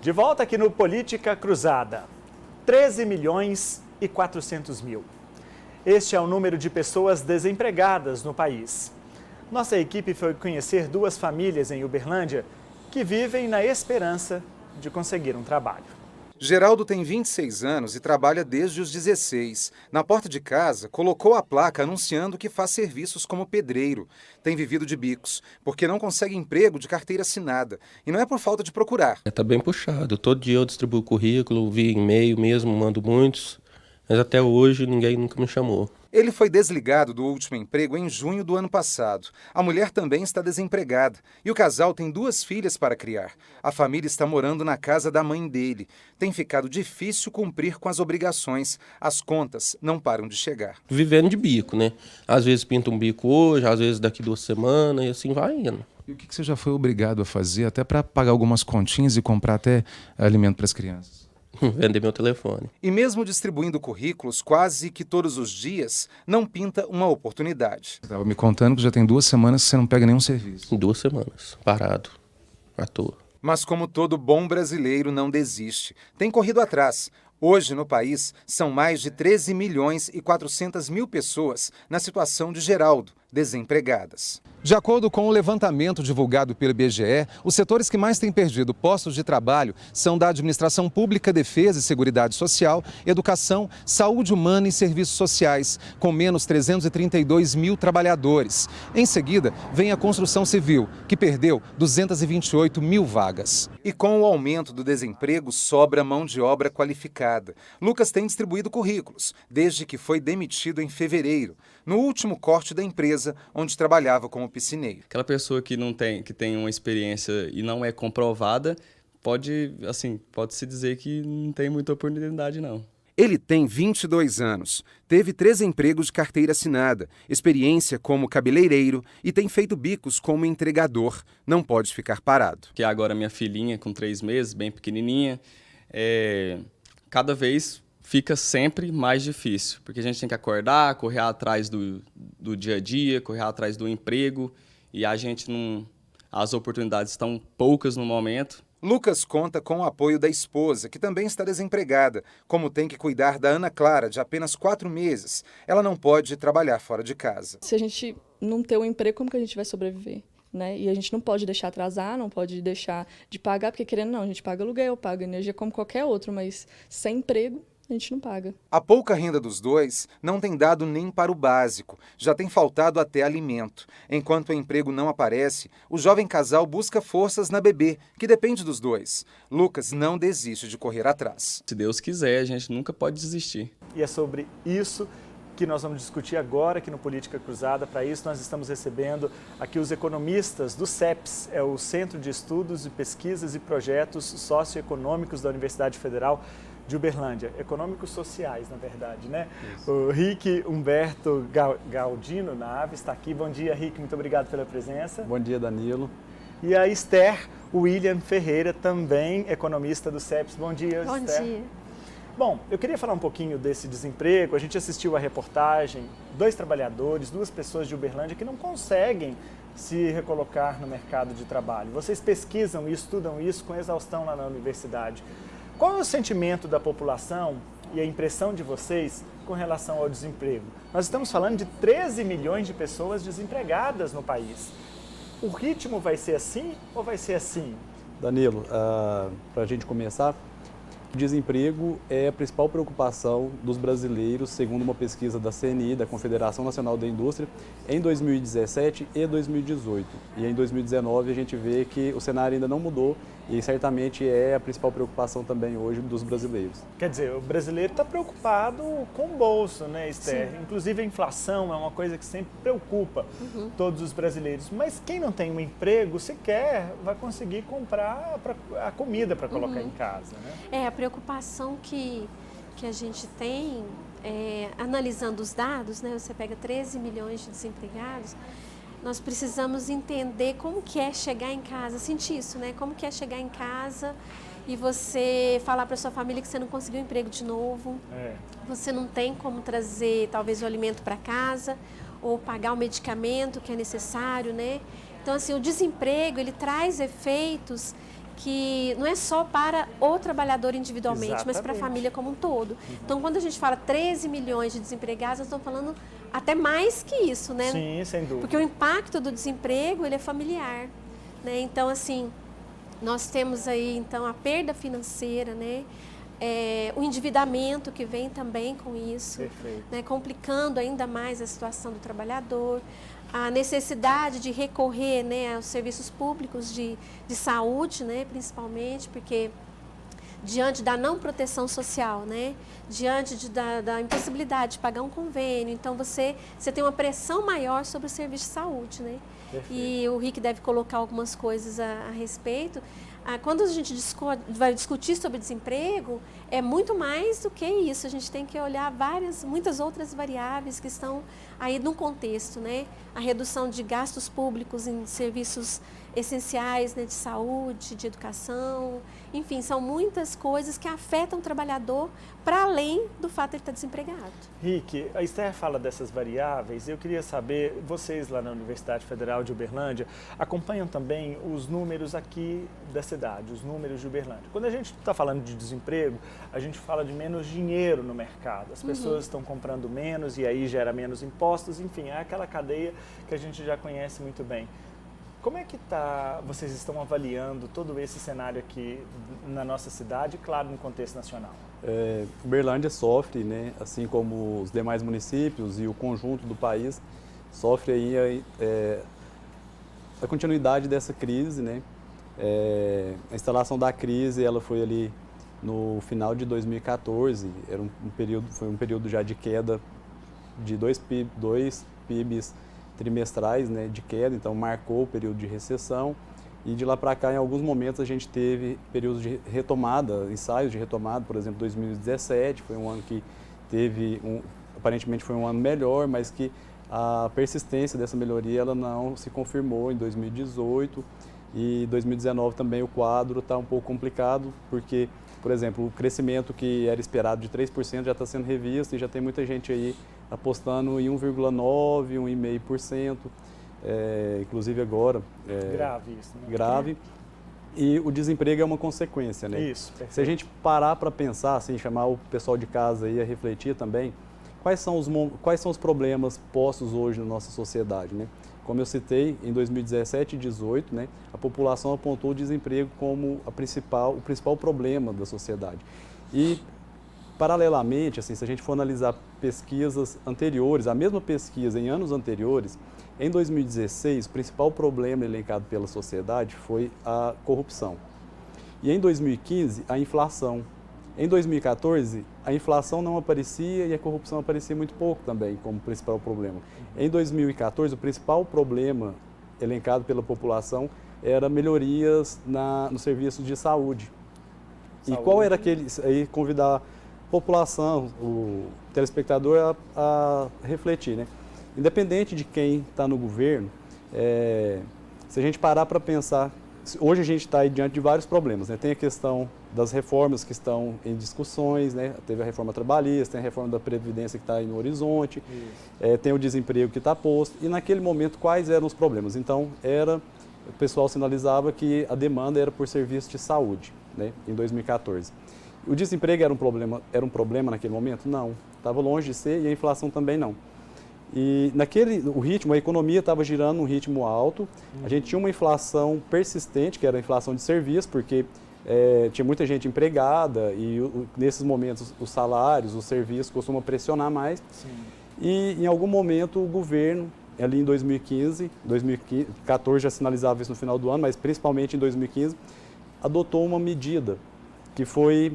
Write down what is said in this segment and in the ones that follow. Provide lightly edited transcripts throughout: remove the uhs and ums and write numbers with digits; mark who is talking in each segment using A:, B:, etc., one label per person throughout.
A: De volta aqui no Política Cruzada, 13 milhões e 400 mil. Este é o número de pessoas desempregadas no país. Nossa equipe foi conhecer duas famílias em Uberlândia que vivem na esperança de conseguir um trabalho.
B: Geraldo tem 26 anos e trabalha desde os 16. Na porta de casa, colocou a placa anunciando que faz serviços como pedreiro. Tem vivido de bicos, porque não consegue emprego de carteira assinada. E não é por falta de procurar.
C: Está bem puxado. Todo dia eu distribuo currículo, via e-mail mesmo, mando muitos. Mas até hoje ninguém nunca me chamou.
B: Ele foi desligado do último emprego em junho do ano passado. A mulher também está desempregada e o casal tem 2 filhas para criar. A família está morando na casa da mãe dele. Tem ficado difícil cumprir com as obrigações. As contas não param de chegar.
C: Vivendo de bico, né? Às vezes pinta um bico hoje, às vezes daqui 2 semanas e assim vai indo.
D: E o que você já foi obrigado a fazer até para pagar algumas continhas e comprar até alimento para as crianças?
C: Vender meu telefone.
B: E mesmo distribuindo currículos quase que todos os dias, não pinta uma oportunidade.
D: Você estava me contando que já tem 2 semanas que você não pega nenhum serviço.
C: Em 2 semanas, parado, à toa.
B: Mas como todo bom brasileiro, não desiste. Tem corrido atrás. Hoje, no país, são mais de 13 milhões e 400 mil pessoas na situação de Geraldo, desempregadas. De acordo com o levantamento divulgado pelo IBGE, os setores que mais têm perdido postos de trabalho são da administração pública, defesa e seguridade social, educação, saúde humana e serviços sociais, com menos 332 mil trabalhadores. Em seguida, vem a construção civil, que perdeu 228 mil vagas. E com o aumento do desemprego, sobra mão de obra qualificada. Lucas tem distribuído currículos, desde que foi demitido em fevereiro, no último corte da empresa onde trabalhava como piscineiro.
E: Aquela pessoa que tem uma experiência e não é comprovada, pode-se dizer que não tem muita oportunidade, não.
B: Ele tem 22 anos, teve 3 empregos de carteira assinada, experiência como cabeleireiro e tem feito bicos como entregador. Não pode ficar parado.
E: Que agora minha filhinha, com 3 meses, bem pequenininha, cada vez fica sempre mais difícil, porque a gente tem que acordar, correr atrás do dia a dia, correr atrás do emprego, e as oportunidades estão poucas no momento.
B: Lucas conta com o apoio da esposa, que também está desempregada, como tem que cuidar da Ana Clara, de apenas 4 meses. Ela não pode trabalhar fora de casa.
F: Se a gente não ter um emprego, como que a gente vai sobreviver? Né? E a gente não pode deixar atrasar, não pode deixar de pagar, porque querendo não, a gente paga aluguel, paga energia como qualquer outro, mas sem emprego a gente não paga.
B: A pouca renda dos dois não tem dado nem para o básico, já tem faltado até alimento. Enquanto o emprego não aparece, o jovem casal busca forças na bebê, que depende dos dois. Lucas não desiste de correr atrás.
E: Se Deus quiser, a gente nunca pode desistir.
A: E é sobre isso que nós vamos discutir agora aqui no Política Cruzada. Para isso, nós estamos recebendo aqui os economistas do CEPS, é o Centro de Estudos e Pesquisas e Projetos Socioeconômicos da Universidade Federal de Uberlândia, econômicos sociais, na verdade, né? Isso. O Rick Humberto Galdino Naves está aqui. Bom dia, Rick, muito obrigado pela presença.
G: Bom dia, Danilo.
A: E a Esther William Ferreira, também economista do CEPS. Bom dia,
H: Bom
A: Esther.
H: Bom dia.
A: Bom, eu queria falar um pouquinho desse desemprego. A gente assistiu a reportagem, 2 trabalhadores, 2 pessoas de Uberlândia que não conseguem se recolocar no mercado de trabalho. Vocês pesquisam e estudam isso com exaustão lá na universidade. Qual é o sentimento da população e a impressão de vocês com relação ao desemprego? Nós estamos falando de 13 milhões de pessoas desempregadas no país. O ritmo vai ser assim ou vai ser assim?
G: Danilo, para a gente começar, o desemprego é a principal preocupação dos brasileiros, segundo uma pesquisa da CNI, da Confederação Nacional da Indústria, em 2017 e 2018. E em 2019 a gente vê que o cenário ainda não mudou e certamente é a principal preocupação também hoje dos brasileiros.
A: Quer dizer, o brasileiro está preocupado com o bolso, né, Esther?
H: Sim.
A: Inclusive a inflação é uma coisa que sempre preocupa todos os brasileiros. Mas quem não tem um emprego sequer vai conseguir comprar a comida para colocar em casa, né?
H: A preocupação que a gente tem, analisando os dados, né, você pega 13 milhões de desempregados, nós precisamos entender como que é chegar em casa, sentir isso, né? Como que é chegar em casa e você falar para sua família que você não conseguiu um emprego de novo, você não tem como trazer talvez o alimento para casa ou pagar o medicamento que é necessário, né? Então, assim, o desemprego, ele traz efeitos que não é só para o trabalhador individualmente, mas para a família como um todo. Então, quando a gente fala 13 milhões de desempregados, nós estamos falando até mais que isso, né?
A: Sim, sem dúvida.
H: Porque o impacto do desemprego, ele é familiar, né? Então, assim, nós temos aí, então, a perda financeira, né? O endividamento que vem também com isso, né? Complicando ainda mais a situação do trabalhador, a necessidade de recorrer, né, aos serviços públicos de saúde, né, principalmente, porque diante da não proteção social, né, diante da impossibilidade de pagar um convênio, então você tem uma pressão maior sobre o serviço de saúde, né? E o Rick deve colocar algumas coisas a respeito. Quando a gente vai discutir sobre desemprego, é muito mais do que isso. A gente tem que olhar muitas outras variáveis que estão aí no contexto, né? A redução de gastos públicos em serviços essenciais, né, de saúde, de educação, enfim, são muitas coisas que afetam o trabalhador para além do fato de ele estar desempregado.
A: Rick, a Esther fala dessas variáveis, eu queria saber, vocês lá na Universidade Federal de Uberlândia acompanham também os números aqui da cidade, os números de Uberlândia. Quando a gente está falando de desemprego, a gente fala de menos dinheiro no mercado, as pessoas estão comprando menos e aí gera menos impostos, enfim, é aquela cadeia que a gente já conhece muito bem. Como é que vocês estão avaliando todo esse cenário aqui na nossa cidade, claro, no contexto nacional?
G: Uberlândia sofre, né, assim como os demais municípios e o conjunto do país, sofre aí a continuidade dessa crise, né? A instalação da crise, ela foi ali no final de 2014, foi um período já de queda de dois PIBs trimestrais, né, de queda, então marcou o período de recessão, e de lá para cá, em alguns momentos, a gente teve períodos de retomada, ensaios de retomada, por exemplo, 2017 foi um ano que aparentemente foi um ano melhor, mas que a persistência dessa melhoria ela não se confirmou em 2018, e 2019 também o quadro está um pouco complicado, porque, por exemplo, o crescimento que era esperado de 3% já está sendo revisto e já tem muita gente aí apostando em 1,9%, 1,5%, inclusive agora.
A: Grave isso, né?
G: Grave. E o desemprego é uma consequência, né?
A: Isso, perfeito.
G: Se a gente parar para pensar, assim, chamar o pessoal de casa aí a refletir também, quais são os problemas postos hoje na nossa sociedade, né? Como eu citei, em 2017 e 2018, né, a população apontou o desemprego como o principal problema da sociedade. E, paralelamente, assim, se a gente for analisar pesquisas anteriores, a mesma pesquisa em anos anteriores, em 2016, o principal problema elencado pela sociedade foi a corrupção. E em 2015, a inflação. Em 2014, a inflação não aparecia e a corrupção aparecia muito pouco também como principal problema. Em 2014, o principal problema elencado pela população era melhorias nos serviços de saúde. E qual era aquele? Aí convidar a população, o telespectador a refletir, né? Independente de quem está no governo, se a gente parar para pensar, hoje a gente está aí diante de vários problemas, né? Tem a questão das reformas que estão em discussões, né? Teve a reforma trabalhista, tem a reforma da Previdência que está aí no horizonte, tem o desemprego que está posto, e naquele momento quais eram os problemas? Então, o pessoal sinalizava que a demanda era por serviço de saúde, né? Em 2014. O desemprego era um problema naquele momento? Não, estava longe de ser, e a inflação também não. E o ritmo, a economia estava girando num ritmo alto, a gente tinha uma inflação persistente, que era a inflação de serviço, porque tinha muita gente empregada e nesses momentos os salários, os serviços costumam pressionar mais.
A: Sim.
G: E em algum momento o governo, ali em 2014 já sinalizava isso no final do ano, mas principalmente em 2015, adotou uma medida que foi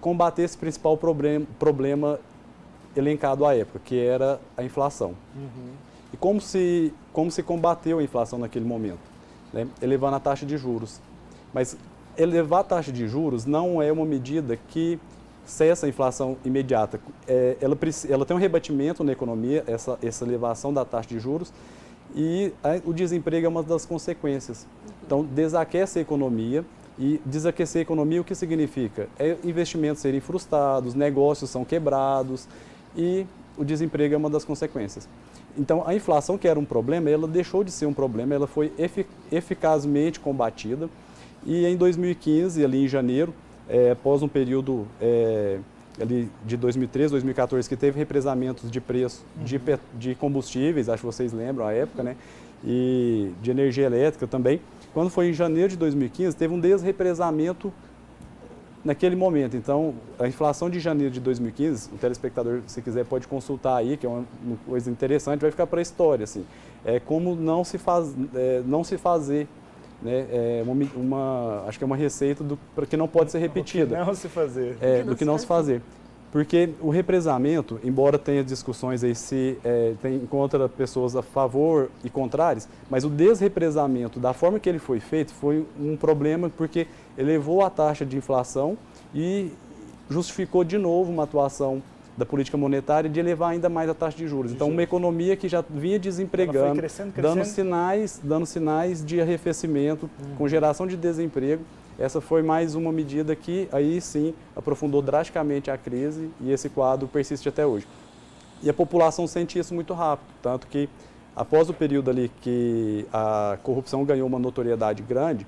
G: combater esse principal problema elencado à época, que era a inflação. E como se combateu a inflação naquele momento? Né? Elevando a taxa de juros. Mas elevar a taxa de juros não é uma medida que cessa a inflação imediata. Ela tem um rebatimento na economia, essa elevação da taxa de juros, e o desemprego é uma das consequências. Então, desaquece a economia. E desaquecer a economia, o que significa? Investimentos serem frustrados, negócios são quebrados, e o desemprego é uma das consequências. Então, a inflação, que era um problema, ela deixou de ser um problema, ela foi eficazmente combatida, E em 2015, ali em janeiro, após um período ali de 2013, 2014, que teve represamentos de preço de combustíveis, acho que vocês lembram a época, né? E de energia elétrica também. Quando foi em janeiro de 2015, teve um desrepresamento naquele momento. Então, a inflação de janeiro de 2015, o telespectador, se quiser, pode consultar aí, que é uma coisa interessante, vai ficar para a história, assim. É como não se fazer, né? Acho que é uma receita para que não pode ser repetida.
A: Não se fazer.
G: Do que não se fazer. Porque o represamento, embora tenha discussões aí se encontra pessoas a favor e contrárias, mas o desrepresamento, da forma que ele foi feito, foi um problema porque elevou a taxa de inflação e justificou de novo uma atuação da política monetária de elevar ainda mais a taxa de juros. Então, uma economia que já vinha desempregando,
A: crescendo.
G: dando sinais de arrefecimento, com geração de desemprego. Essa foi mais uma medida que, aí sim, aprofundou drasticamente a crise e esse quadro persiste até hoje. E a população sente isso muito rápido, tanto que, após o período ali que a corrupção ganhou uma notoriedade grande,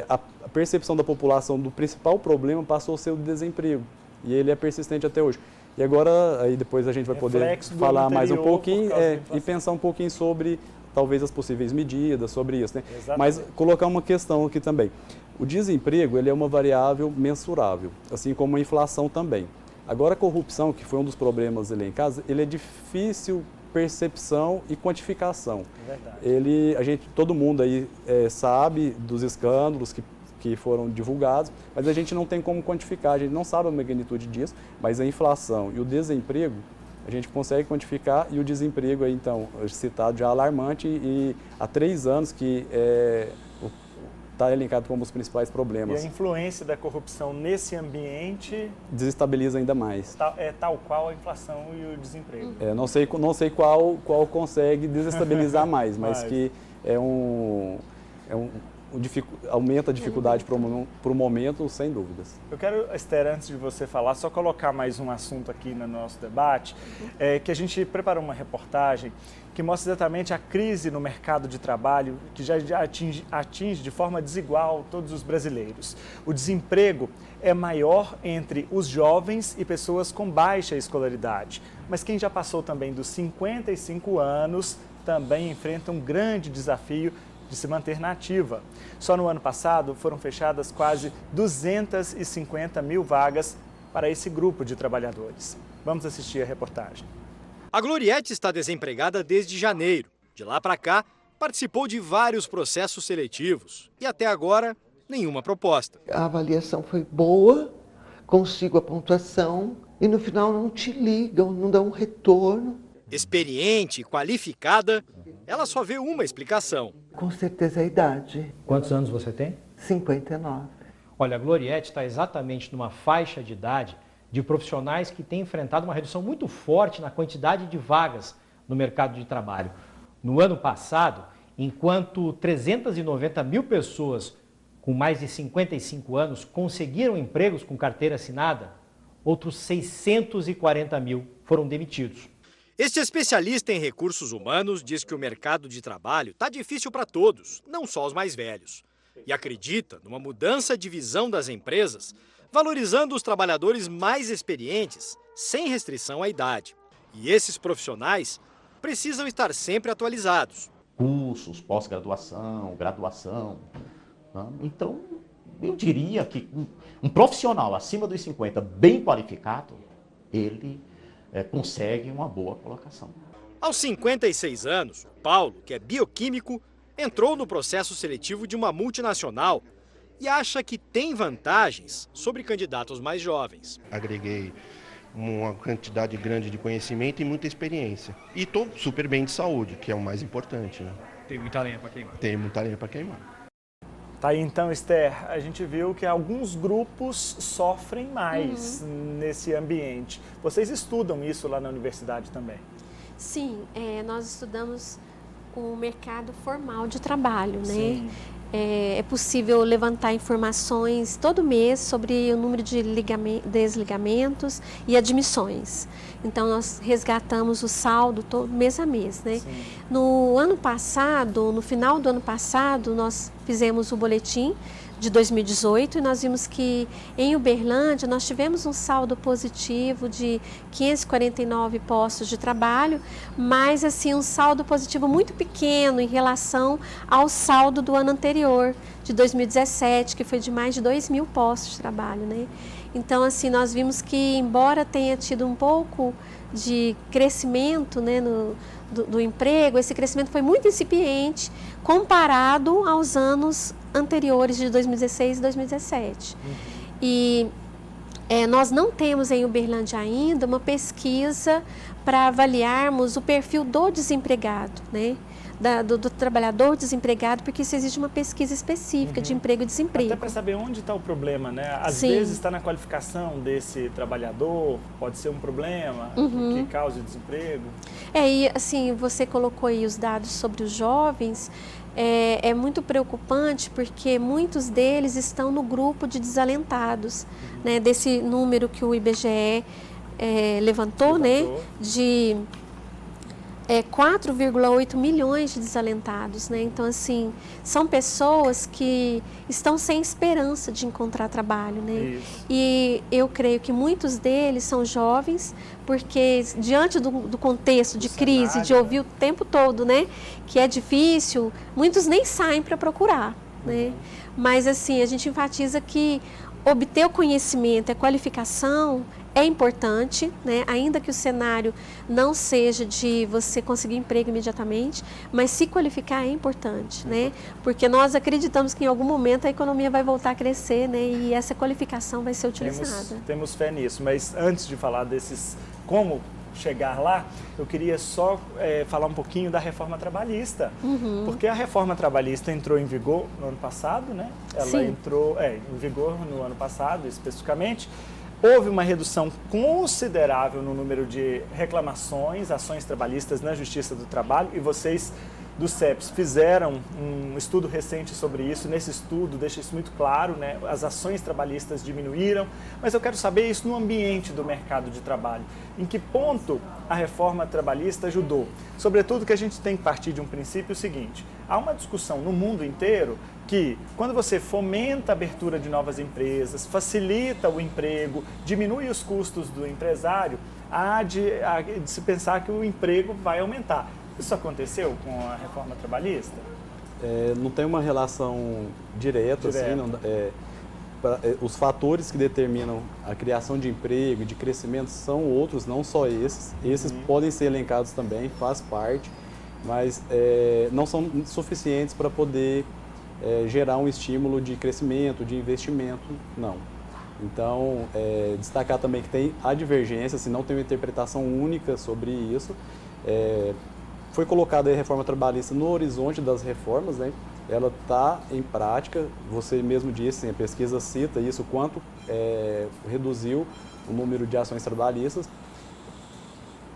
G: a percepção da população do principal problema passou a ser o desemprego, e ele é persistente até hoje. E agora, aí depois a gente vai poder falar mais um pouquinho e pensar um pouquinho sobre, talvez, as possíveis medidas, sobre isso, né? Mas colocar uma questão aqui também. O desemprego, ele é uma variável mensurável, assim como a inflação também. Agora, a corrupção, que foi um dos problemas elencados, ele é difícil percepção e quantificação. Todo mundo aí sabe dos escândalos que foram divulgados, mas a gente não tem como quantificar, a gente não sabe a magnitude disso, mas a inflação e o desemprego, a gente consegue quantificar, e o desemprego aí, então, citado já alarmante, e há 3 anos que está elencado como os principais problemas.
A: E a influência da corrupção nesse ambiente
G: desestabiliza ainda mais.
A: Tal qual a inflação e o desemprego.
G: Não sei qual consegue desestabilizar mais, mas que aumenta a dificuldade para o momento, sem dúvidas.
A: Eu quero, Esther, antes de você falar, só colocar mais um assunto aqui no nosso debate, que a gente preparou uma reportagem que mostra exatamente a crise no mercado de trabalho, que já atinge de forma desigual todos os brasileiros. O desemprego é maior entre os jovens e pessoas com baixa escolaridade, mas quem já passou também dos 55 anos também enfrenta um grande desafio de se manter na ativa. Só no ano passado foram fechadas quase 250 mil vagas para esse grupo de trabalhadores. Vamos assistir a reportagem.
I: A Gloriete está desempregada desde janeiro. De lá para cá, participou de vários processos seletivos e até agora, nenhuma proposta.
J: A avaliação foi boa, consigo a pontuação e no final não te ligam, não dão um retorno.
I: Experiente e qualificada, ela só vê uma explicação.
J: Com certeza a idade.
K: Quantos anos você tem?
J: 59.
K: Olha, a Gloriete está exatamente numa faixa de idade de profissionais que têm enfrentado uma redução muito forte na quantidade de vagas no mercado de trabalho. No ano passado, enquanto 390 mil pessoas com mais de 55 anos conseguiram empregos com carteira assinada, outros 640 mil foram demitidos.
I: Este especialista em recursos humanos diz que o mercado de trabalho está difícil para todos, não só os mais velhos. E acredita numa mudança de visão das empresas, valorizando os trabalhadores mais experientes, sem restrição à idade. E esses profissionais precisam estar sempre atualizados.
L: Cursos, pós-graduação, graduação. Então, eu diria que um profissional acima dos 50, bem qualificado, ele consegue uma boa colocação.
I: Aos 56 anos, Paulo, que é bioquímico, entrou no processo seletivo de uma multinacional e acha que tem vantagens sobre candidatos mais jovens.
M: Agreguei uma quantidade grande de conhecimento e muita experiência. E estou super bem de saúde, que é o mais importante, né?
K: Tem muita lenha para queimar.
M: Tem muita lenha para queimar.
A: Tá aí então, Esther, a gente viu que alguns grupos sofrem mais nesse ambiente. Vocês estudam isso lá na universidade também?
H: Sim, nós estudamos o mercado formal de trabalho, né?
A: Sim.
H: É possível levantar informações todo mês sobre o número de desligamentos e admissões. Então, nós resgatamos o saldo todo mês a mês, né?
A: Sim.
H: No ano passado, no final do ano passado, nós fizemos o boletim de 2018 e nós vimos que em Uberlândia nós tivemos um saldo positivo de 549 postos de trabalho, mas assim um saldo positivo muito pequeno em relação ao saldo do ano anterior, de 2017, que foi de mais de 2.000 postos de trabalho, né? Então assim nós vimos que embora tenha tido um pouco de crescimento, né, do emprego, esse crescimento foi muito incipiente comparado aos anos anteriores de 2016 e 2017. E nós não temos em Uberlândia ainda uma pesquisa para avaliarmos o perfil do desempregado, né? Do trabalhador desempregado, porque isso exige uma pesquisa específica de emprego e desemprego.
A: Até para saber onde está o problema, né? Às
H: Sim.
A: vezes está na qualificação desse trabalhador, pode ser um problema que cause desemprego.
H: E assim, você colocou aí os dados sobre os jovens, é muito preocupante porque muitos deles estão no grupo de desalentados, né? Desse número que o IBGE levantou, né? De 4,8 milhões de desalentados, né? Então, assim, são pessoas que estão sem esperança de encontrar trabalho, né?
A: Isso.
H: E eu creio que muitos deles são jovens, porque diante do contexto de crise, de ouvir o tempo todo, né? Que é difícil, muitos nem saem para procurar, né? Mas, assim, a gente enfatiza que obter o conhecimento, a qualificação é importante, né? Ainda que o cenário não seja de você conseguir emprego imediatamente, mas se qualificar é importante, né? Porque nós acreditamos que em algum momento a economia vai voltar a crescer, né? E essa qualificação vai ser utilizada.
A: Temos fé nisso, mas antes de falar desses como chegar lá, eu queria só falar um pouquinho da reforma trabalhista, porque a reforma trabalhista entrou em vigor no ano passado, né? Ela entrou em vigor no ano passado, especificamente. Houve uma redução considerável no número de reclamações, ações trabalhistas na Justiça do Trabalho, e vocês do CEPS fizeram um estudo recente sobre isso. Nesse estudo deixa isso muito claro, né? As ações trabalhistas diminuíram, mas eu quero saber isso no ambiente do mercado de trabalho. Em que ponto a reforma trabalhista ajudou? Sobretudo que a gente tem que partir de um princípio seguinte: há uma discussão no mundo inteiro que quando você fomenta a abertura de novas empresas, facilita o emprego, diminui os custos do empresário, há de se pensar que o emprego vai aumentar. Isso aconteceu com a reforma trabalhista?
G: Não tem uma relação direta. Assim, os fatores que determinam a criação de emprego e de crescimento são outros, não só esses. Esses podem ser elencados também, faz parte, mas não são suficientes para poder gerar um estímulo de crescimento, de investimento, não. Então, destacar também que tem a divergência, se não tem uma interpretação única sobre isso. Foi colocada a reforma trabalhista no horizonte das reformas, né? Ela está em prática, você mesmo disse, a pesquisa cita isso, quanto reduziu o número de ações trabalhistas,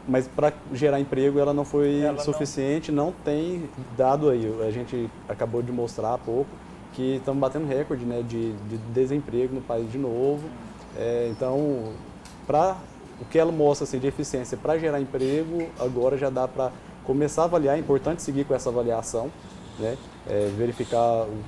G: mas para gerar emprego ela não foi suficiente, não tem dado aí, a gente acabou de mostrar há pouco, que estamos batendo recorde, né, de desemprego no país de novo. Então, o que ela mostra assim, de eficiência para gerar emprego, agora já dá para começar a avaliar. É importante seguir com essa avaliação, né? Verificar o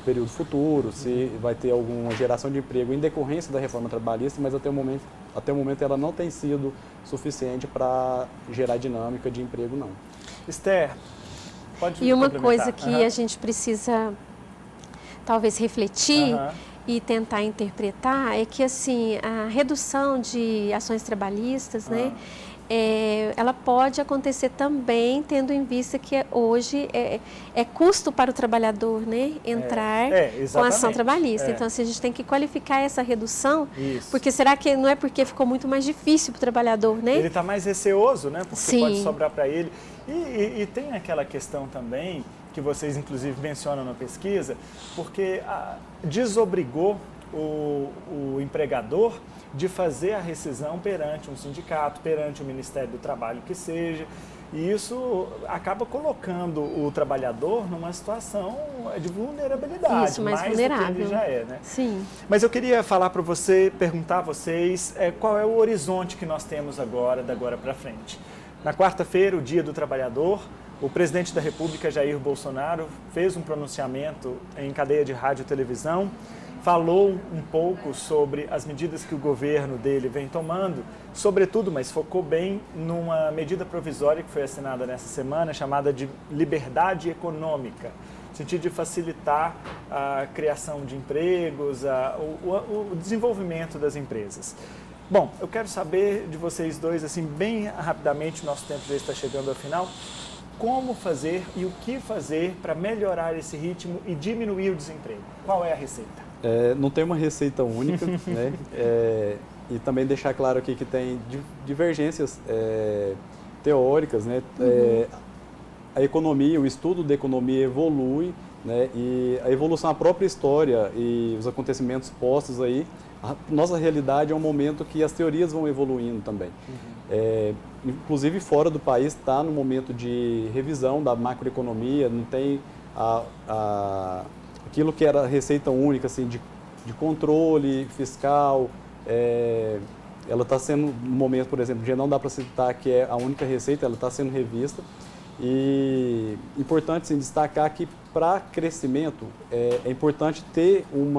G: período futuro, se vai ter alguma geração de emprego em decorrência da reforma trabalhista, mas até o momento ela não tem sido suficiente para gerar dinâmica de emprego, não.
A: Esther, pode
H: E uma coisa que a gente precisa talvez refletir e tentar interpretar é que assim a redução de ações trabalhistas, né? Ela pode acontecer também tendo em vista que hoje é custo para o trabalhador, né, entrar com a ação trabalhista. Então, assim, a gente tem que qualificar essa redução, porque será que não é porque ficou muito mais difícil para o trabalhador, né?
A: Ele está mais receoso, né, porque pode sobrar para ele. E tem aquela questão também, que vocês inclusive mencionam na pesquisa, porque desobrigou o empregador de fazer a rescisão perante um sindicato, perante o Ministério do Trabalho que seja, e isso acaba colocando o trabalhador numa situação de vulnerabilidade,
H: isso, mais
A: vulnerável do que ele já né?
H: Sim.
A: Mas eu queria falar para você, perguntar a vocês qual é o horizonte que nós temos agora, da agora para frente. Na quarta-feira, o Dia do Trabalhador, O presidente da República, Jair Bolsonaro, fez um pronunciamento em cadeia de rádio e televisão, falou um pouco sobre as medidas que o governo dele vem tomando, sobretudo, mas focou bem numa medida provisória que foi assinada nessa semana, chamada de liberdade econômica, no sentido de facilitar a criação de empregos, o desenvolvimento das empresas. Bom, eu quero saber de vocês dois, assim, bem rapidamente, o nosso tempo já está chegando ao final, como fazer e o que fazer para melhorar esse ritmo e diminuir o desemprego? Qual é a receita?
G: Não tem uma receita única, né? E também deixar claro aqui que tem divergências teóricas, né? A economia, o estudo da economia evolui, né? E a evolução, a própria história e os acontecimentos postos aí, a nossa realidade é um momento que as teorias vão evoluindo também. Inclusive fora do país está no momento de revisão da macroeconomia, não tem aquilo que era receita única, assim, de controle fiscal, ela está sendo, no momento, por exemplo, já não dá para citar que é a única receita, ela está sendo revista. E importante, sim, destacar que para crescimento é importante ter um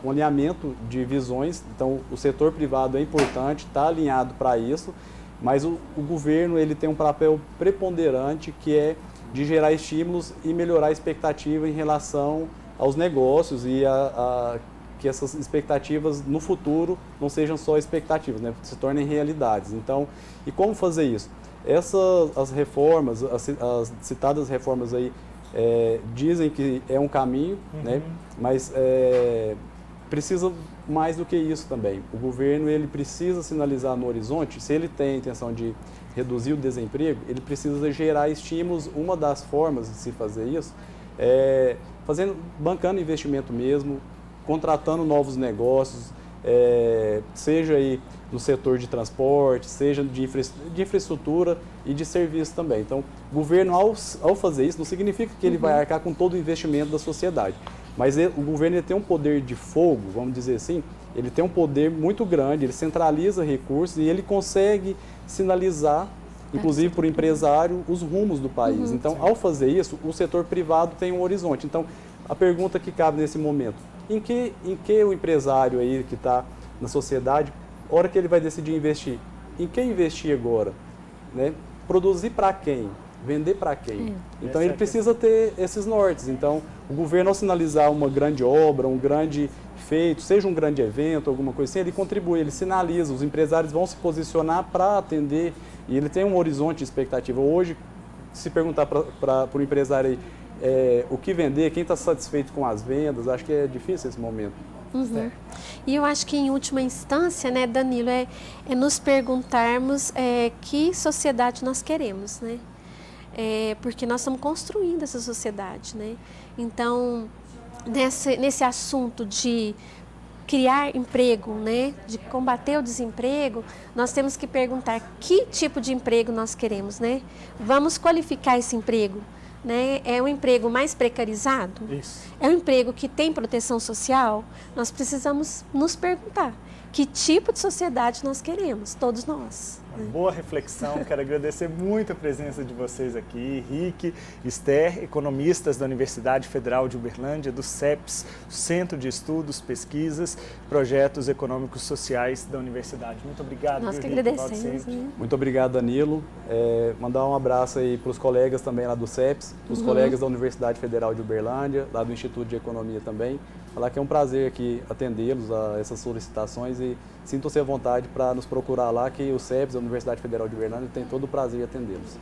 G: alinhamento de visões, então o setor privado é importante, está alinhado para isso, mas o governo ele tem um papel preponderante que é de gerar estímulos e melhorar a expectativa em relação aos negócios e que essas expectativas no futuro não sejam só expectativas, né, se tornem realidades. Então, e como fazer isso? As reformas, as citadas reformas aí, dizem que é um caminho, né, mas precisa mais do que isso também. O governo ele precisa sinalizar no horizonte, se ele tem a intenção de reduzir o desemprego, ele precisa gerar estímulos. Uma das formas de se fazer isso é bancando investimento mesmo, contratando novos negócios, seja aí no setor de transporte, seja de infraestrutura e de serviço também. Então, o governo, ao fazer isso, não significa que ele vai arcar com todo o investimento da sociedade, mas o governo ele tem um poder de fogo, vamos dizer assim, ele tem um poder muito grande, ele centraliza recursos e ele consegue sinalizar, inclusive para o empresário, os rumos do país. Então, ao fazer isso, o setor privado tem um horizonte. Então, a pergunta que cabe nesse momento, em que o empresário aí que está na sociedade, a hora que ele vai decidir investir, em que investir agora? Né? Produzir para quem? Vender para quem? Então ele precisa ter esses nortes. Então o governo, ao sinalizar uma grande obra, um grande feito, seja um grande evento, alguma coisa assim, ele contribui, ele sinaliza, os empresários vão se posicionar para atender e ele tem um horizonte de expectativa. Hoje, se perguntar para o empresário aí, o que vender, quem está satisfeito com as vendas, acho que é difícil esse momento.
H: E eu acho que, em última instância, né, Danilo, é nos perguntarmos que sociedade nós queremos, né? Porque nós estamos construindo essa sociedade, né? Então, nesse assunto de criar emprego, né, de combater o desemprego, nós temos que perguntar que tipo de emprego nós queremos, né? Vamos qualificar esse emprego. Né? É um emprego mais precarizado?
A: Isso.
H: É um emprego que tem proteção social? Nós precisamos nos perguntar que tipo de sociedade nós queremos, todos nós.
A: Uma boa reflexão, quero agradecer muito a presença de vocês aqui, Rick, Esther, economistas da Universidade Federal de Uberlândia, do CEPS, Centro de Estudos, Pesquisas, Projetos Econômicos Sociais da Universidade. Muito obrigado.
H: Nós que
A: Rick,
H: agradecemos.
G: Muito obrigado, Danilo. Mandar um abraço aí para os colegas também lá do CEPS, os colegas da Universidade Federal de Uberlândia, lá do Instituto de Economia também. Falar que é um prazer aqui atendê-los a essas solicitações e sintam-se à vontade para nos procurar lá, que o CEPS, a Universidade Federal de Uberlândia, tem todo o prazer em atendê-los.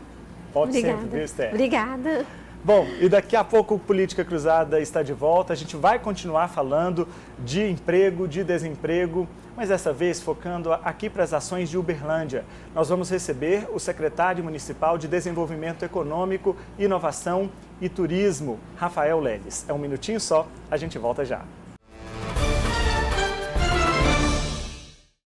A: Pode sempre, viu, Esther?
H: Obrigada.
A: Bom, e daqui a pouco o Política Cruzada está de volta. A gente vai continuar falando de emprego, de desemprego, mas dessa vez focando aqui para as ações de Uberlândia. Nós vamos receber o secretário municipal de Desenvolvimento Econômico, Inovação e Turismo, Rafael Leles. É um minutinho só, a gente volta já.